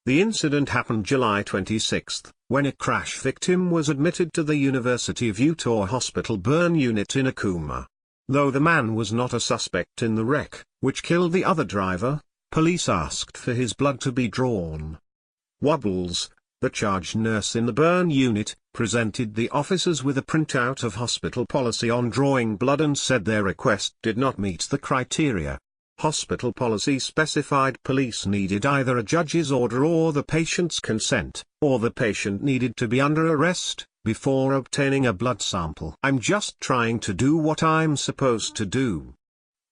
The incident happened July 26, when a crash victim was admitted to the University of Utah Hospital burn unit in Akuma. Though the man was not a suspect in the wreck, which killed the other driver, police asked for his blood to be drawn. Wobbles, the charge nurse in the burn unit, presented the officers with a printout of hospital policy on drawing blood and said their request did not meet the criteria. Hospital policy specified police needed either a judge's order or the patient's consent, or the patient needed to be under arrest, before obtaining a blood sample. "I'm just trying to do what I'm supposed to do.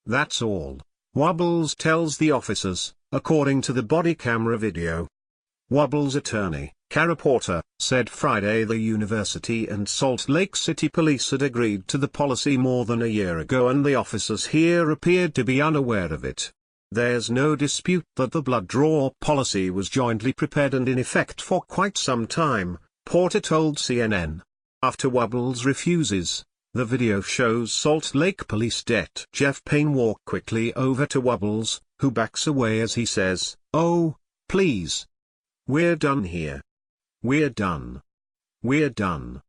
That's all," Wobbles tells the officers, according to the body camera video. Wobbles' attorney, Kara Porter, said Friday the University and Salt Lake City Police had agreed to the policy more than a year ago and the officers here appeared to be unaware of it. "There's no dispute that the blood draw policy was jointly prepared and in effect for quite some time," Porter told CNN. After Wobbles refuses, the video shows Salt Lake Police Det Jeff Payne walk quickly over to Wobbles, who backs away as he says, "Oh, please. We're done here. We're done. We're done."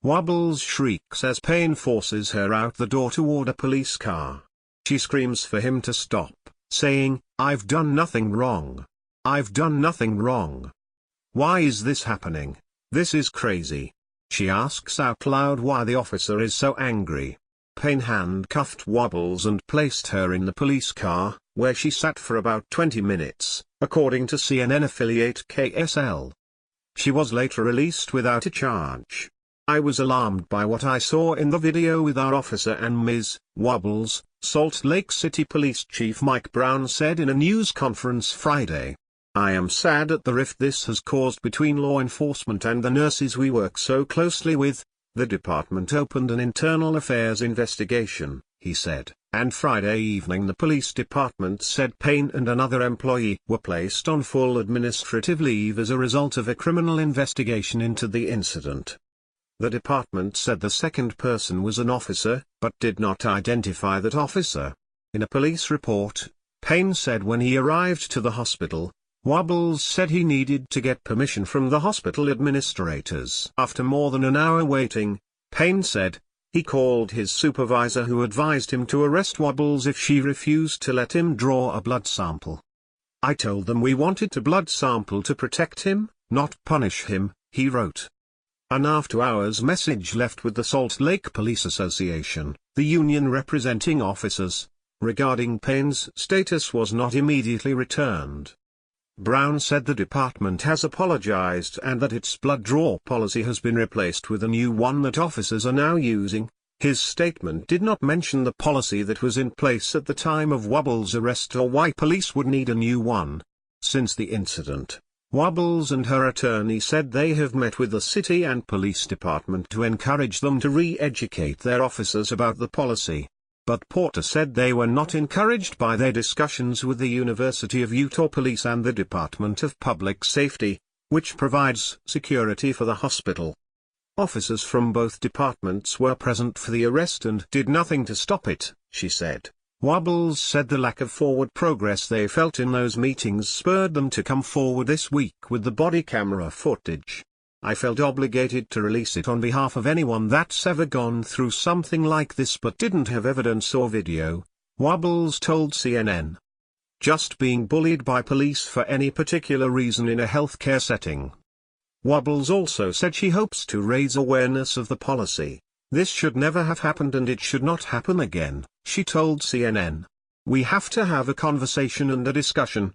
Wobbles shrieks as Payne forces her out the door toward a police car. She screams for him to stop, saying, "I've done nothing wrong. I've done nothing wrong. Why is this happening? This is crazy." She asks out loud why the officer is so angry. Payne handcuffed Wobbles and placed her in the police car, where she sat for about 20 minutes, according to CNN affiliate KSL. She was later released without a charge. "I was alarmed by what I saw in the video with our officer and Ms. Wobbles," Salt Lake City Police Chief Mike Brown said in a news conference Friday. "I am sad at the rift this has caused between law enforcement and the nurses we work so closely with." The department opened an internal affairs investigation, he said, and Friday evening the police department said Payne and another employee were placed on full administrative leave as a result of a criminal investigation into the incident. The department said the second person was an officer, but did not identify that officer. In a police report, Payne said when he arrived to the hospital, Wobbles said he needed to get permission from the hospital administrators. After more than an hour waiting, Payne said, he called his supervisor who advised him to arrest Wobbles if she refused to let him draw a blood sample. "I told them we wanted a blood sample to protect him, not punish him," he wrote. An after-hours message left with the Salt Lake Police Association, the union representing officers, regarding Payne's status was not immediately returned. Brown said the department has apologized and that its blood draw policy has been replaced with a new one that officers are now using. His statement did not mention the policy that was in place at the time of Wobbles' arrest or why police would need a new one. Since the incident, Wobbles and her attorney said they have met with the city and police department to encourage them to re-educate their officers about the policy. But Porter said they were not encouraged by their discussions with the University of Utah Police and the Department of Public Safety, which provides security for the hospital. Officers from both departments were present for the arrest and did nothing to stop it, she said. Wobbles said the lack of forward progress they felt in those meetings spurred them to come forward this week with the body camera footage. "I felt obligated to release it on behalf of anyone that's ever gone through something like this but didn't have evidence or video," Wobbles told CNN. "Just being bullied by police for any particular reason in a healthcare setting." Wobbles also said she hopes to raise awareness of the policy. "This should never have happened and it should not happen again," she told CNN. "We have to have a conversation and a discussion.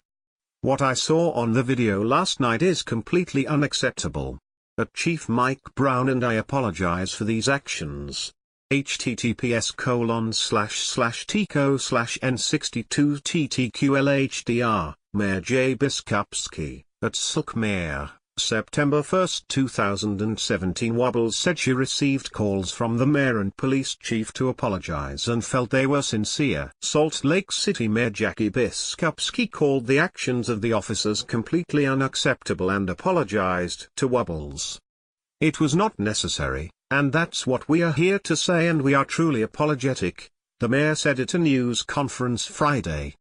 What I saw on the video last night is completely unacceptable. At Chief Mike Brown and I apologize for these actions. https://tico/n62ttqlhdr, Mayor J. Biskupski, at Silk Mayor, September 1, 2017. Wobbles said she received calls from the mayor and police chief to apologize and felt they were sincere. Salt Lake City Mayor Jackie Biskupski called the actions of the officers completely unacceptable and apologized to Wobbles. "It was not necessary, and that's what we are here to say, and we are truly apologetic," the mayor said at a news conference Friday.